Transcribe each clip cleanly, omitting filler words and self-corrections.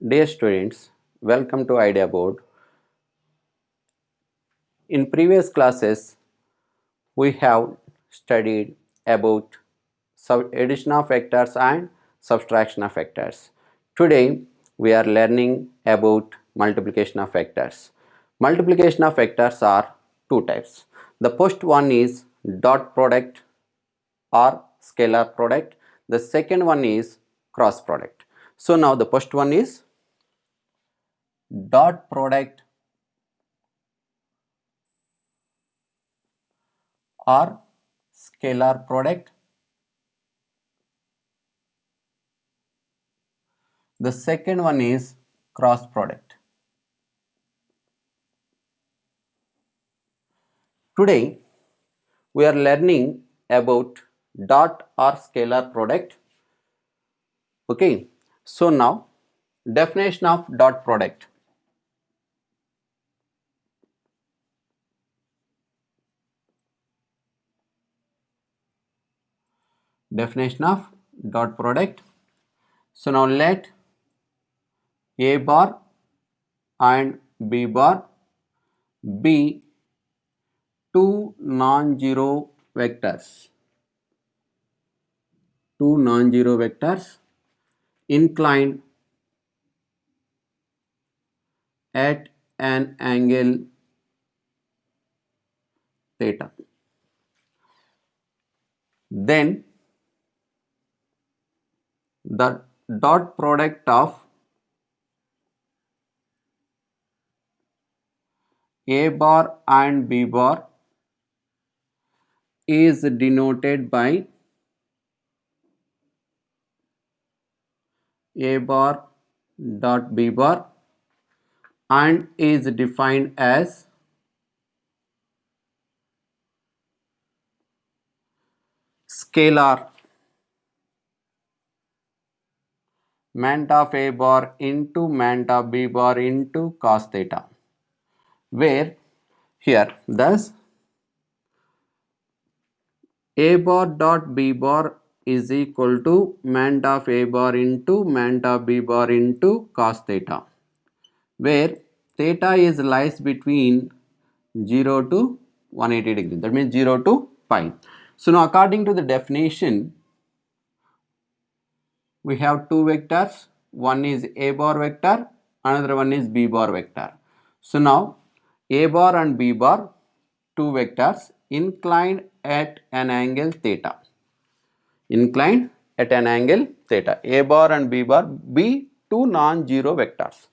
Dear students, welcome to Idea Board. In previous classes, we have studied about addition of vectors and subtraction of vectors. Today, we are learning about multiplication of vectors. Multiplication of vectors are two types. The first one is dot product or scalar product. The second one is cross product. So now the first one is dot product or scalar product. The second one is cross product. Today we are learning about dot or scalar product. Okay, so now definition of dot product. Definition of dot product. So now let A bar and B bar be two non-zero vectors. Two non-zero vectors inclined at an angle theta. Then the dot product of A bar and B bar is denoted by A bar dot B bar and is defined as scalar mat of A bar into mat of B bar into cos theta, where here thus A bar dot B bar is equal to mat of A bar into mat of B bar into cos theta, where theta is lies between 0 to 180 degree, that means 0 to pi. So now according to the definition, we have two vectors, one is A bar vector, another one is B bar vector. So now A bar and B bar, two vectors inclined at an angle theta. Inclined at an angle theta. A bar and B bar be two non-zero vectors.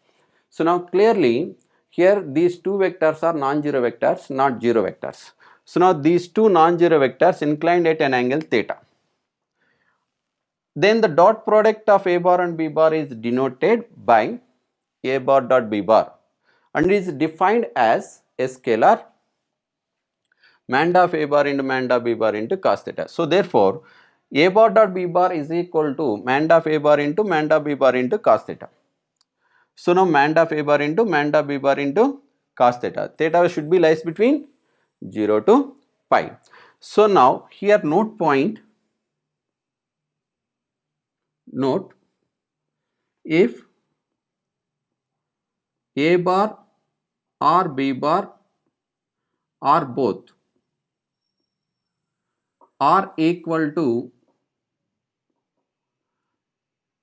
So now clearly here these two vectors are non-zero vectors, not zero vectors. So now these two non-zero vectors inclined at an angle theta. Then the dot product of A bar and B bar is denoted by A bar dot B bar and is defined as a scalar mat of A bar into mat of B bar into cos theta. So therefore A bar dot B bar is equal to mat of A bar into mat of B bar into cos theta. So now mat of A bar into mat of B bar into cos theta. Theta should be lies between 0 to pi. So now here note if A bar or B bar or both are equal to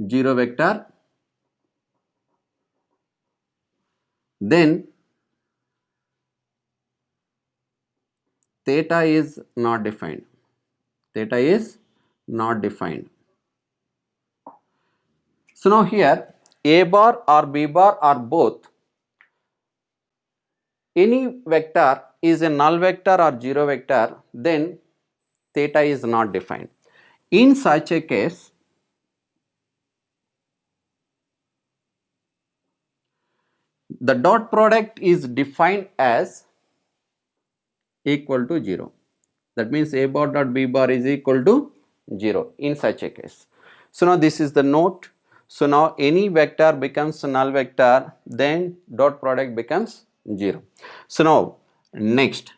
0 vector, then theta is not defined. Theta is not defined. So now here A bar or B bar or both, any vector is a null vector or 0 vector, then theta is not defined. In such a case, the dot product is defined as equal to 0. That means A bar dot B bar is equal to 0 in such a case. So now this is the note. So now any vector becomes a null vector, then dot product becomes 0. So now next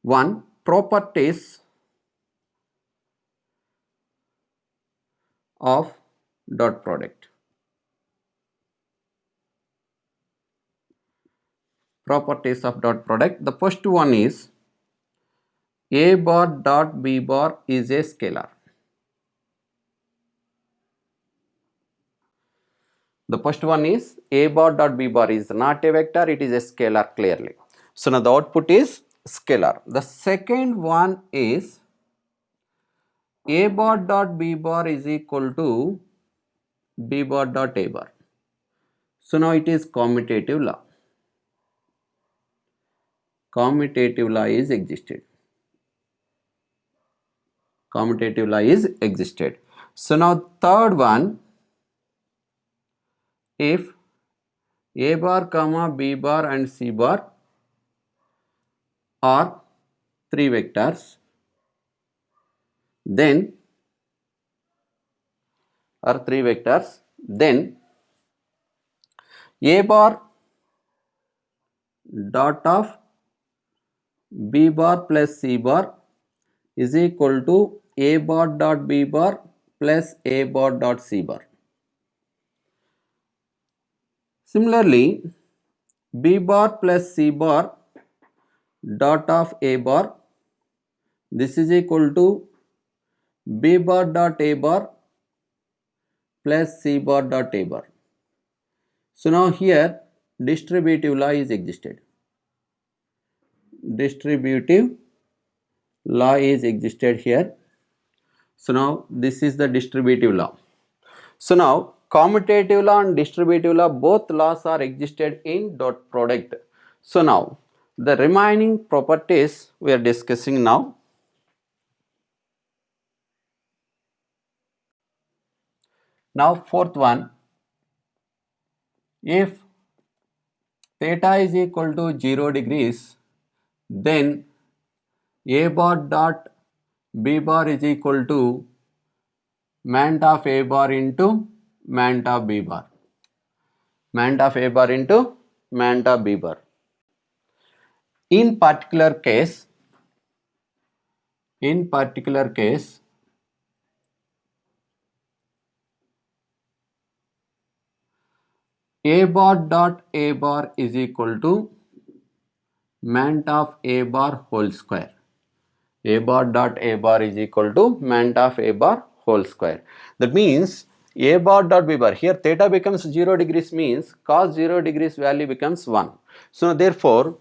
one, properties of dot product. properties of dot product. The first one is a bar dot b bar is a scalar. The first one is a bar dot b bar is not a vector, it is a scalar clearly. So now the output is scalar. The second one is a bar dot b bar is equal to b bar dot a bar. So now it is commutative law. Commutative law is existed. Commutative law is existed. So now third one, if a bar comma b bar and c bar are three vectors, then a bar dot of b bar plus c bar is equal to a bar dot b bar plus a bar dot c bar. Similarly, b bar plus c bar dot of a bar, this is equal to b bar dot a bar plus c bar dot a bar. So now here distributive law is existed. Distributive law is existed here. So now this is the distributive law. So now commutative law and distributive law, both laws are existed in dot product. So now the remaining properties we are discussing now. Now fourth one, if theta is equal to 0 degrees, then a bar dot b bar is equal to mat of a bar into mat of b bar. Mat of a bar into mat of b bar. In particular case, a bar dot a bar is equal to mat of a bar whole square. A bar dot a bar is equal to mat of a bar whole square. That means a bar dot b bar, here theta becomes 0 degrees means cos 0 degrees value becomes 1. So therefore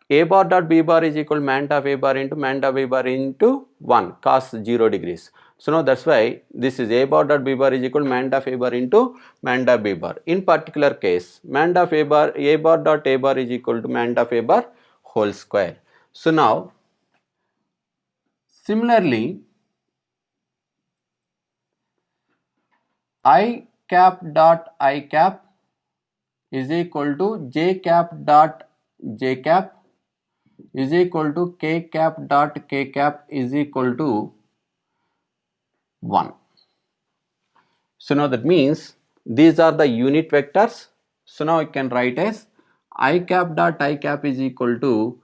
a bar dot b bar is equal to mat of a bar into mat of a bar into 1 cos 0 degrees. So now that's why this is a bar dot b bar is equal to mat of a bar into mat of b bar. In particular case, mat of a bar dot a bar is equal to mat of a bar whole square. So now similarly, I cap dot I cap is equal to j cap dot j cap is equal to k cap dot k cap is equal to 1. So now that means these are the unit vectors. So now I can write as I cap dot I cap is equal to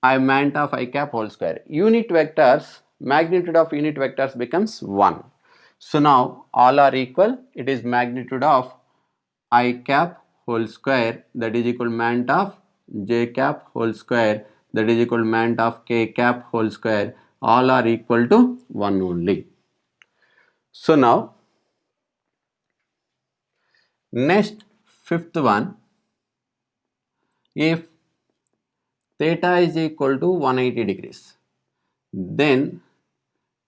I mat of I cap whole square. Unit vectors, magnitude of unit vectors becomes 1. So now all are equal. It is magnitude of I cap whole square, that is equal to mat of j cap whole square, that is equal to mat of k cap whole square. All are equal to 1 only. So now next fifth one, if theta is equal to 180 degrees, then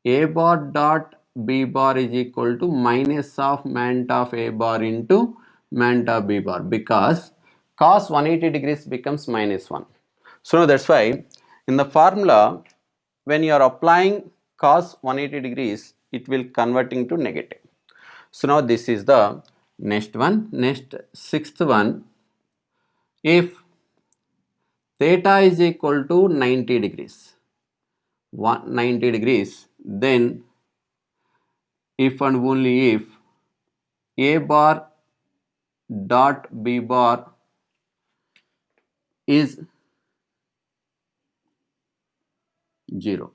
a bar dot b bar is equal to minus of mat of a bar into mat of b bar, because cos 180 degrees becomes minus 1. So now that's why in the formula when you are applying cos 180 degrees, it will converting to negative. So now this is the next one. Next sixth one, if theta is equal to 90 degrees, 90 degrees, then if and only if a bar dot b bar is 0,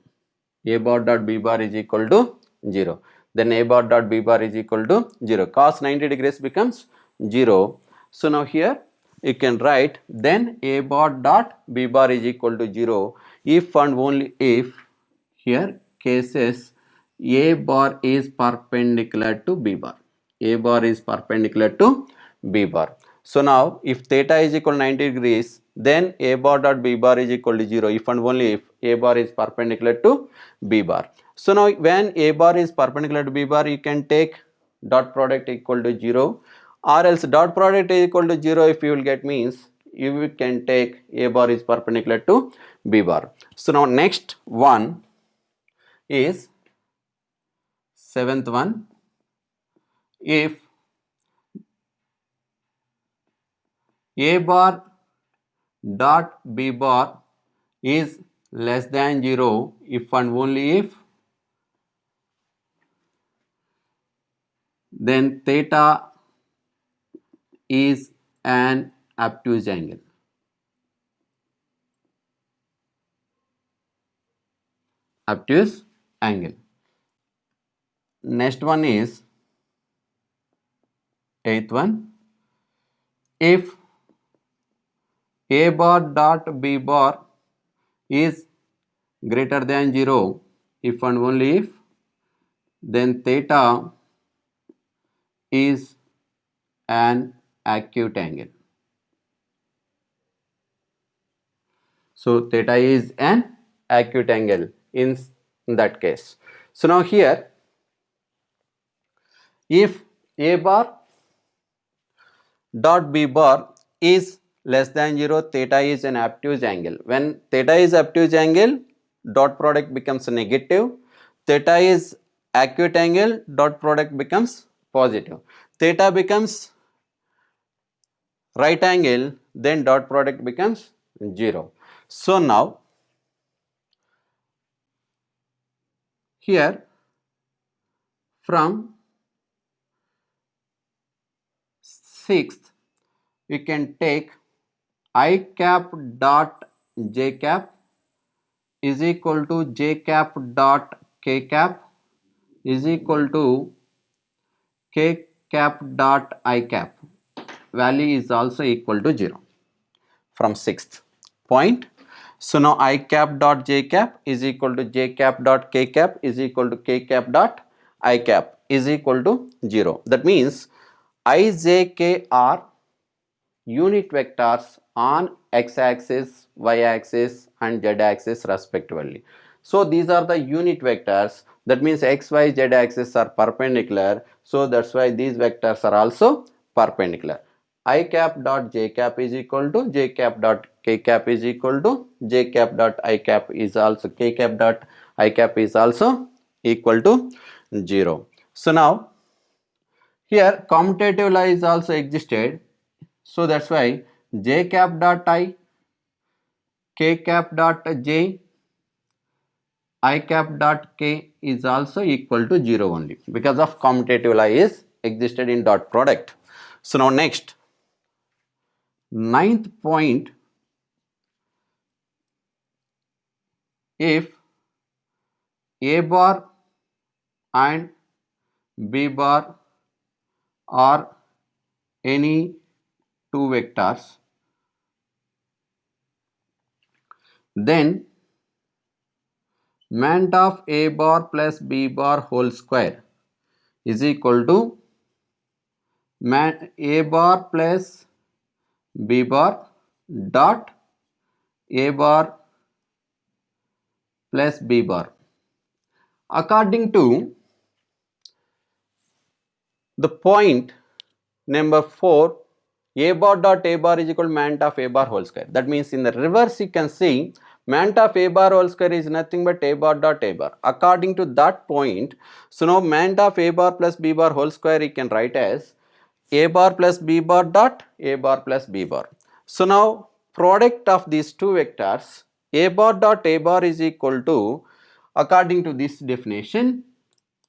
a bar dot b bar is equal to 0, then a bar dot b bar is equal to 0, cos 90 degrees becomes 0. So now here you can write then A bar dot B bar is equal to 0 if and only if here cases A bar is perpendicular to B bar. A bar is perpendicular to B bar. So now if theta is equal to 90 degrees, then A bar dot B bar is equal to 0 if and only if A bar is perpendicular to B bar. So now when A bar is perpendicular to B bar, you can take dot product equal to 0, or else dot product is equal to 0 if you will get means you can take A bar is perpendicular to B bar. So now next one is seventh one. If A bar dot B bar is less than 0 if and only if then theta is an obtuse angle. Obtuse angle. Next one is eighth one. If A bar dot B bar is greater than 0 if and only if then theta is an acute angle. So theta is an acute angle in that case. So now here if A bar dot B bar is less than 0, theta is an obtuse angle. When theta is obtuse angle, dot product becomes negative. Theta is acute angle, dot product becomes positive. Theta becomes right angle, then dot product becomes 0. So now here from sixth we can take I cap dot j cap is equal to j cap dot k cap is equal to k cap dot I cap. Value is also equal to 0 from sixth point. So now I cap dot j cap is equal to j cap dot k cap is equal to k cap dot I cap is equal to 0. That means I, j, k are unit vectors on x-axis, y-axis and z-axis respectively. So these are the unit vectors, that means x, y, z axis are perpendicular, so that's why these vectors are also perpendicular. I cap dot j cap is equal to j cap dot k cap is equal to j cap dot I cap is also k cap dot I cap is also equal to 0. So now here commutative law is also existed, so that's why j cap dot I, k cap dot j, I cap dot k is also equal to 0 only because of commutative law is existed in dot product. So now next, ninth point, if A bar and B bar are any two vectors, then mat of A bar plus B bar whole square is equal to mat A bar plus B bar dot A bar plus B bar. According to the point number 4, A bar dot A bar is equal to mat of A bar whole square. That means in the reverse you can see mat of A bar whole square is nothing but A bar dot A bar. According to that point, so now mat of A bar plus B bar whole square you can write as A bar plus B bar dot A bar plus B bar. So now product of these two vectors A bar dot A bar is equal to, according to this definition,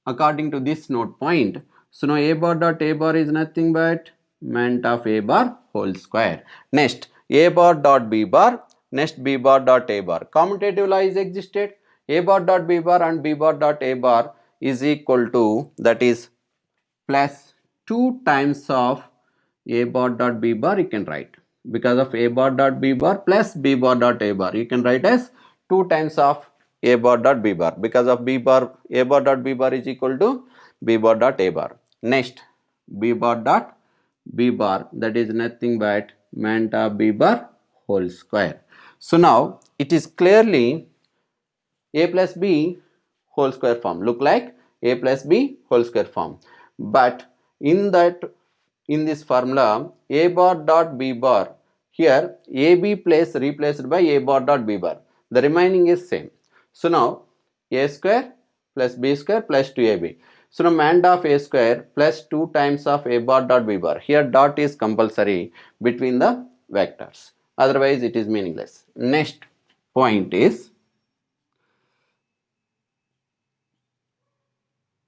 according to this node point, so now A bar dot A bar is nothing but mat of A bar whole square. Next A bar dot B bar, next B bar dot A bar. Commutative law is existed. A bar dot B bar and B bar dot A bar is equal to, that is plus 2 times of A bar dot B bar you can write. because of a bar dot b bar plus b bar dot a bar. You can write as 2 times of a bar dot b bar because of b bar, a bar dot b bar is equal to b bar dot a bar. Next, b bar dot b bar, that is nothing but ment of b bar whole square. So now it is clearly a plus b whole square form, look like a plus b whole square form, but in that, in this formula a bar dot b bar, here ab place replaced by a bar dot b bar, the remaining is same. So now a square plus b square plus 2ab. So now ment of a square plus 2 times of a bar dot b bar, here dot is compulsory between the vectors, otherwise it is meaningless. Next point is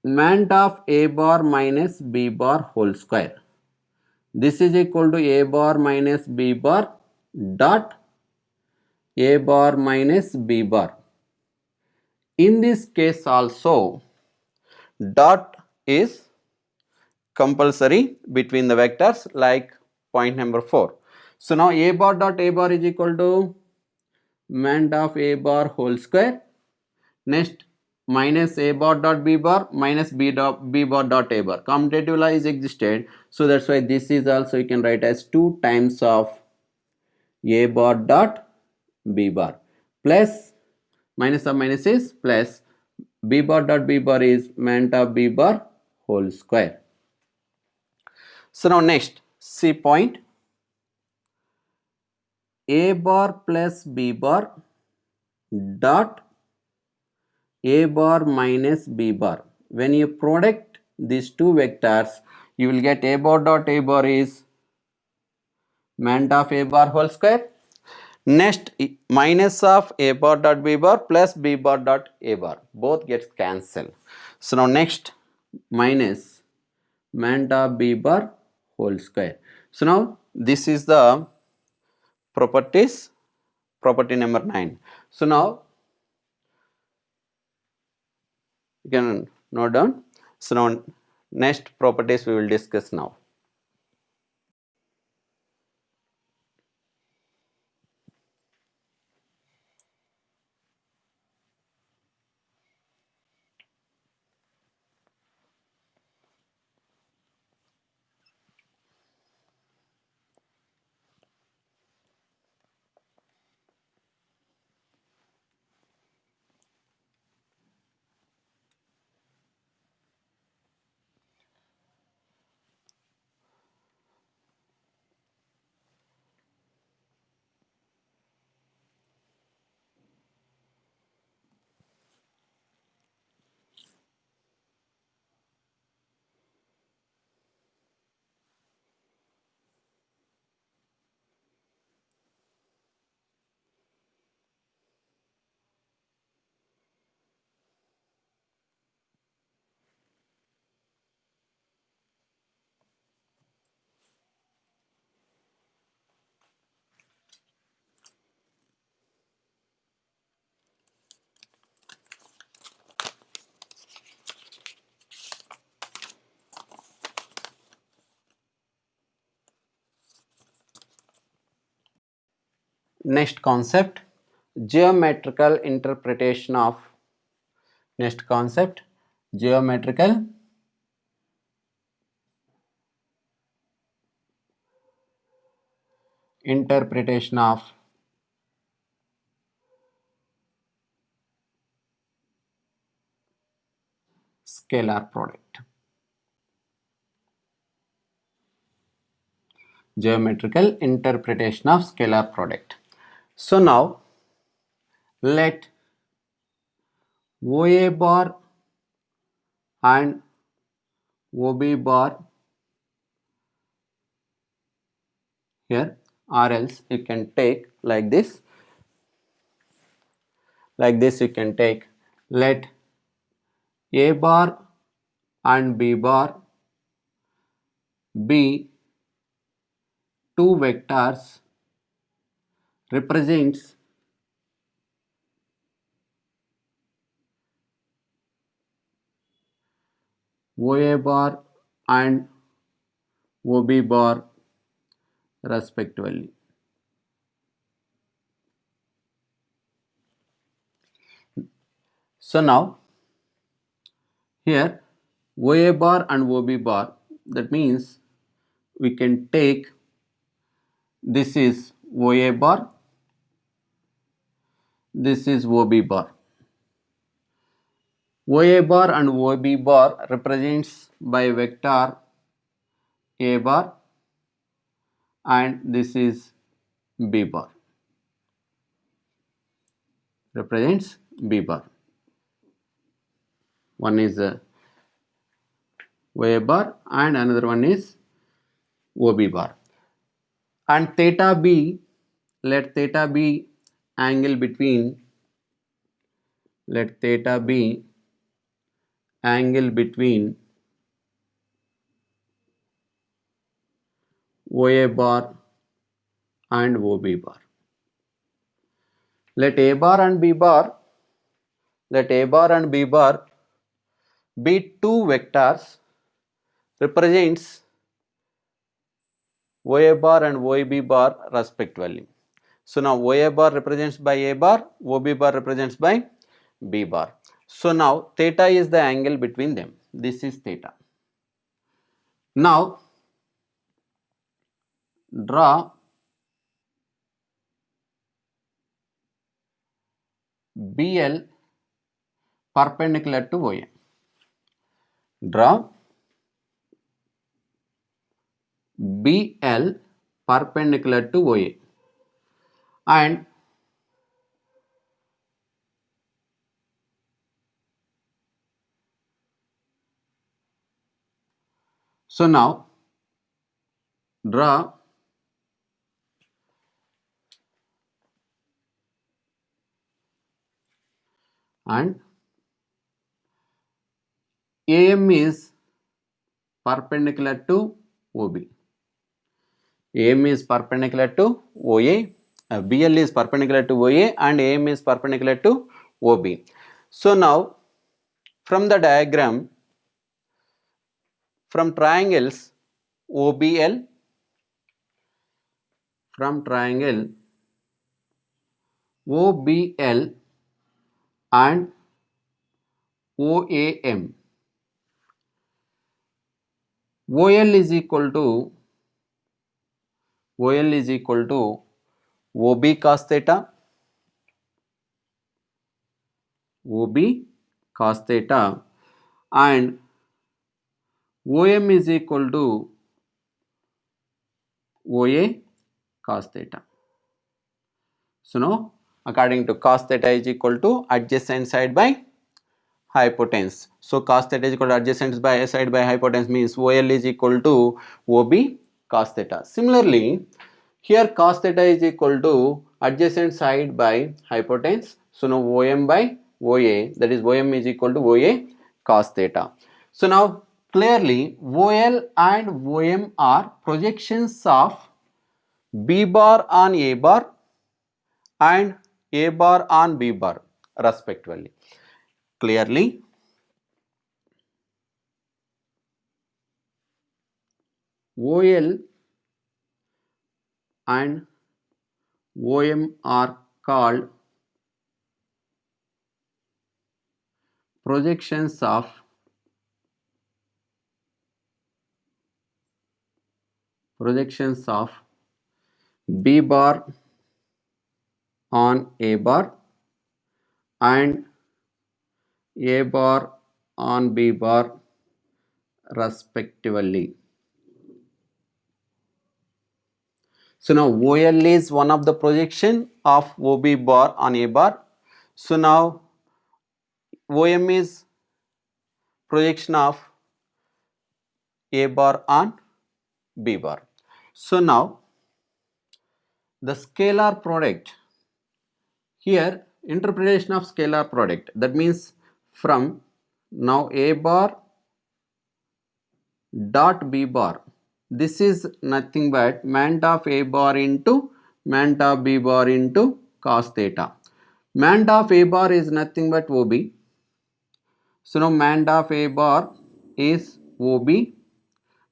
ment of a bar minus b bar whole square. This is equal to a bar minus b bar dot a bar minus b bar. In this case also, dot is compulsory between the vectors like point number 4. So now a bar dot a bar is equal to ment of a bar whole square. Next, minus a bar dot b bar minus b bar dot a bar. Commutative law is existed, so that's why this is also you can write as 2 times of a bar dot b bar plus minus of minus is plus b bar dot b bar is ment of b bar whole square. So now next, see point a bar plus b bar dot a bar minus b bar. When you product these two vectors, you will get a bar dot a bar is ment of a bar whole square. Next, minus of a bar dot b bar plus b bar dot a bar, both gets cancelled. So now next, minus ment of b bar whole square. So now this is the properties, property number 9. So now you can note down. So now next properties we will discuss now. Next concept, geometrical interpretation of, next concept, geometrical interpretation of scalar product. Geometrical interpretation of scalar product. So now let OA bar and OB bar here, or else you can take like this, you can take, let A bar and B bar be two vectors represents OA bar and OB bar respectively. So now here OA bar and OB bar, that means we can take this is OA bar, this is OB bar. OA bar and OB bar represents by vector A bar and this is B bar, represents B bar. One is OA bar and another one is OB bar. And theta B, let theta be angle between, let theta be angle between OA bar and OB bar. Let A bar and B bar, let A bar and B bar be two vectors represents OA bar and OB bar respectively. So now OA bar represents by A bar, OB bar represents by B bar. So now theta is the angle between them. This is theta. Now draw BL perpendicular to OA. Draw BL perpendicular to OA and so now draw and AM is perpendicular to OB. AM is perpendicular to OA, BL is perpendicular to OA and AM is perpendicular to OB. So now from the diagram, from triangles OBL, from triangle OBL and OAM, OL is equal to OB cos theta, OB cos theta and OM is equal to OA cos theta. So now according to cos theta is equal to adjacent side by hypotenuse. So cos theta is equal to adjacent by side by hypotenuse means OL is equal to OB cos theta. Similarly, here cos theta is equal to adjacent side by hypotenuse. So now OM by OA, that is OM is equal to OA cos theta. So now clearly OL and OM are projections of B bar on A bar and A bar on B bar respectively. Clearly OL and OM are called projections of B bar on A bar and A bar on B bar respectively. So now OL is one of the projection of OB bar on A bar. So now OM is projection of A bar on B bar. So now the scalar product, here interpretation of scalar product, that means from now A bar dot B bar, this is nothing but mat of A bar into mat of B bar into cos theta. Mat of A bar is nothing but OB. So now mat of A bar is OB,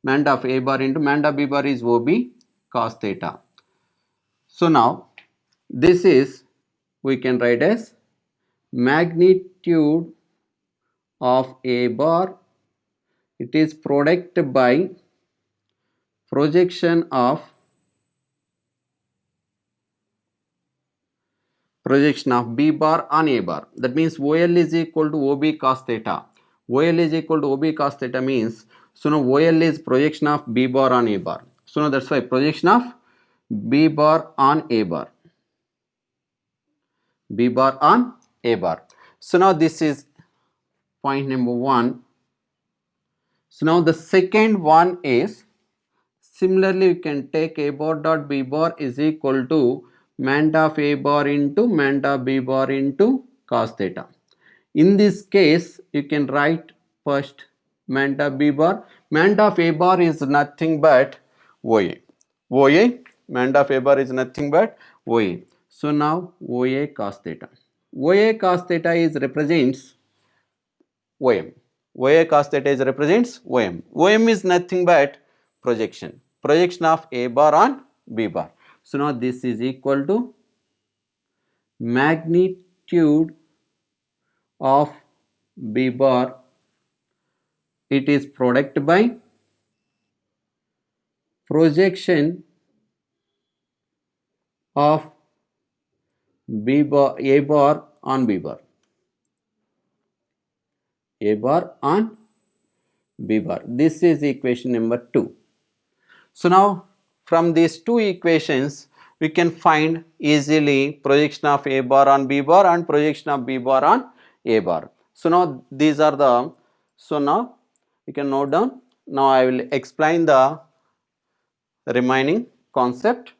mat of A bar into mat of B bar is OB cos theta. So now this is we can write as magnitude of A bar, it is product by projection of B bar on A bar. That means OL is equal to OB cos theta. OL is equal to OB cos theta means, so now OL is projection of B bar on A bar. So now that's why projection of B bar on A bar. B bar on A bar. So now this is point number 1. So now the second one is, similarly you can take A bar dot B bar is equal to mat of A bar into mat of B bar into cos theta. In this case you can write first mat of B bar. Mat of A bar is nothing but OA. Mat of A bar is nothing but OA. So now OA cos theta. OA cos theta is represents OM. OA cos theta is represents OM. OM is nothing but projection. Projection of A bar on B bar. So now this is equal to magnitude of B bar. It is product by projection of B bar, A bar on B bar. A bar on B bar. This is equation number 2. So now from these two equations we can find easily projection of A bar on B bar and projection of B bar on A bar. So now these are the, so now you can note down. Now I will explain the remaining concept.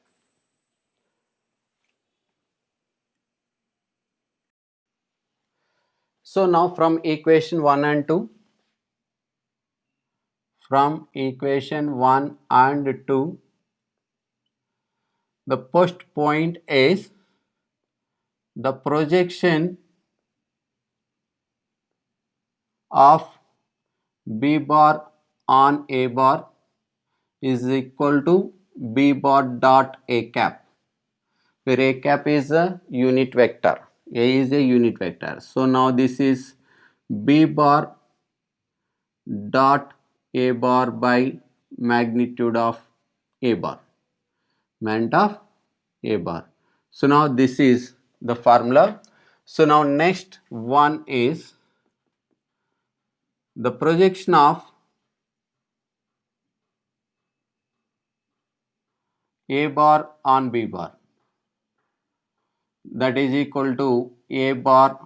So now from equation 1 and 2, from equation 1 and 2, the first point is the projection of B bar on A bar is equal to B bar dot A cap, where A cap is a unit vector. A is a unit vector. So now this is B bar dot A bar by magnitude of A bar, mat of A bar. So now this is the formula. So now next one is the projection of A bar on B bar, that is equal to A bar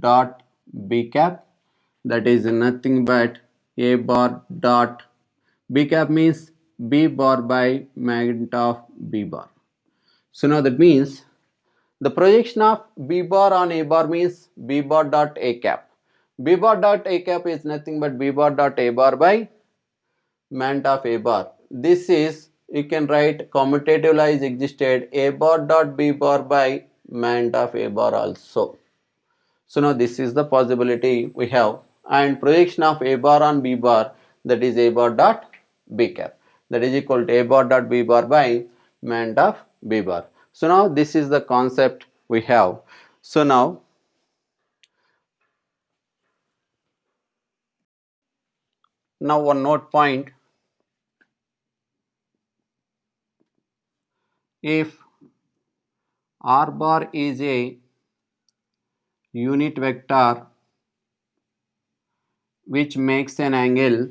dot B cap, that is nothing but A bar dot B cap means B bar by magnitude of B bar. So now that means the projection of B bar on A bar means B bar dot A cap. B bar dot A cap is nothing but B bar dot A bar by mat of A bar. This is, you can write commutative law is existed A bar dot B bar by mat of A bar also. So now this is the possibility we have, and projection of A bar on B bar, that is A bar dot B cap, that is equal to A bar dot B bar by mat of B bar. So now this is the concept we have. So now one note point, if R bar is a unit vector which makes an angle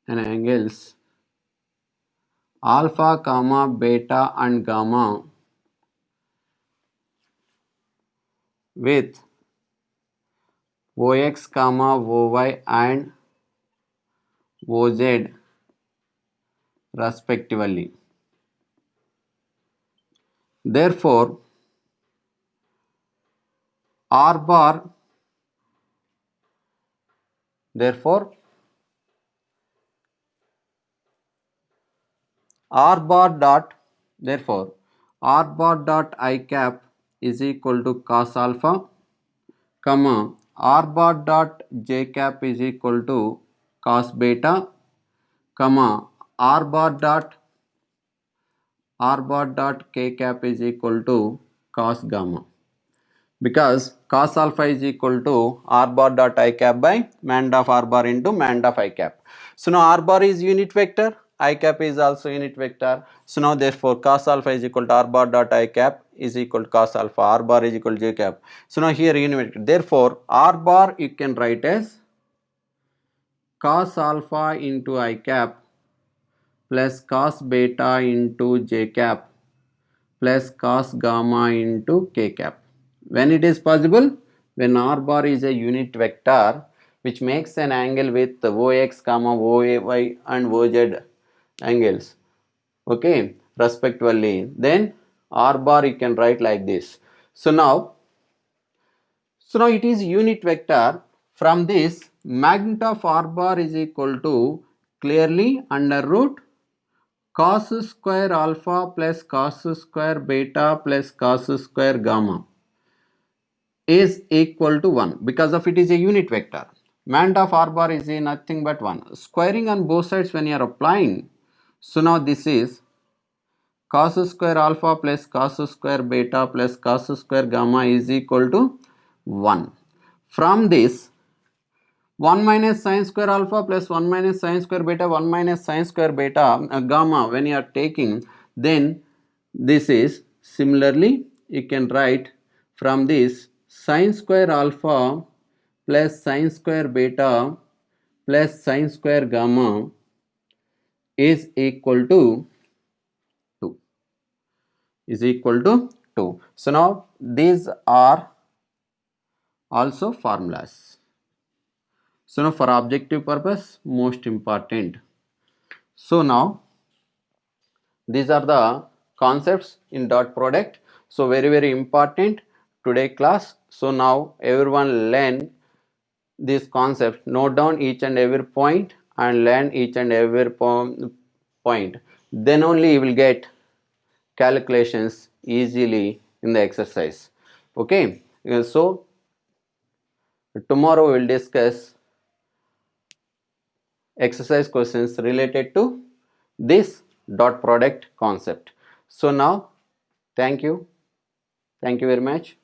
angles alpha comma beta and gamma with OX comma OY and OZ respectively. Therefore R bar, therefore R bar dot, therefore R bar dot I cap is equal to cos alpha, comma R bar dot J cap is equal to cos beta, comma R bar dot r bar dot k cap is equal to cos gamma, because cos alpha is equal to r bar dot I cap by man of r bar into man of I cap. So now r bar is unit vector, I cap is also unit vector. So now therefore cos alpha is equal to r bar dot I cap is equal to cos alpha, r bar is equal to j cap. So now here unit vector, therefore r bar you can write as cos alpha into I cap plus cos beta into j cap plus cos gamma into k cap. When it is possible? When r bar is a unit vector which makes an angle with ox, oy and oz angles, okay, respectively, then r bar you can write like this. So now it is unit vector. From this, magnitude of r bar is equal to clearly under root cos square alpha plus cos square beta plus cos square gamma is equal to 1, because of it is a unit vector. Magnitude of r bar is nothing but 1. Squaring on both sides when you are applying. So now this is cos square alpha plus cos square beta plus cos square gamma is equal to 1. From this, 1 minus sin square alpha plus 1 minus sin square beta, 1 minus sin square beta gamma when you are taking, then this is similarly you can write from this sin square alpha plus sin square beta plus sin square gamma is equal to 2, is equal to 2. So now these are also formulas. So now for objective purpose, most important. So now these are the concepts in dot product. So very important today class. So now everyone learn this concept, note down each and every point and learn each and every point. Then only you will get calculations easily in the exercise. Okay. So tomorrow we will discuss exercise questions related to this dot product concept. So now thank you very much.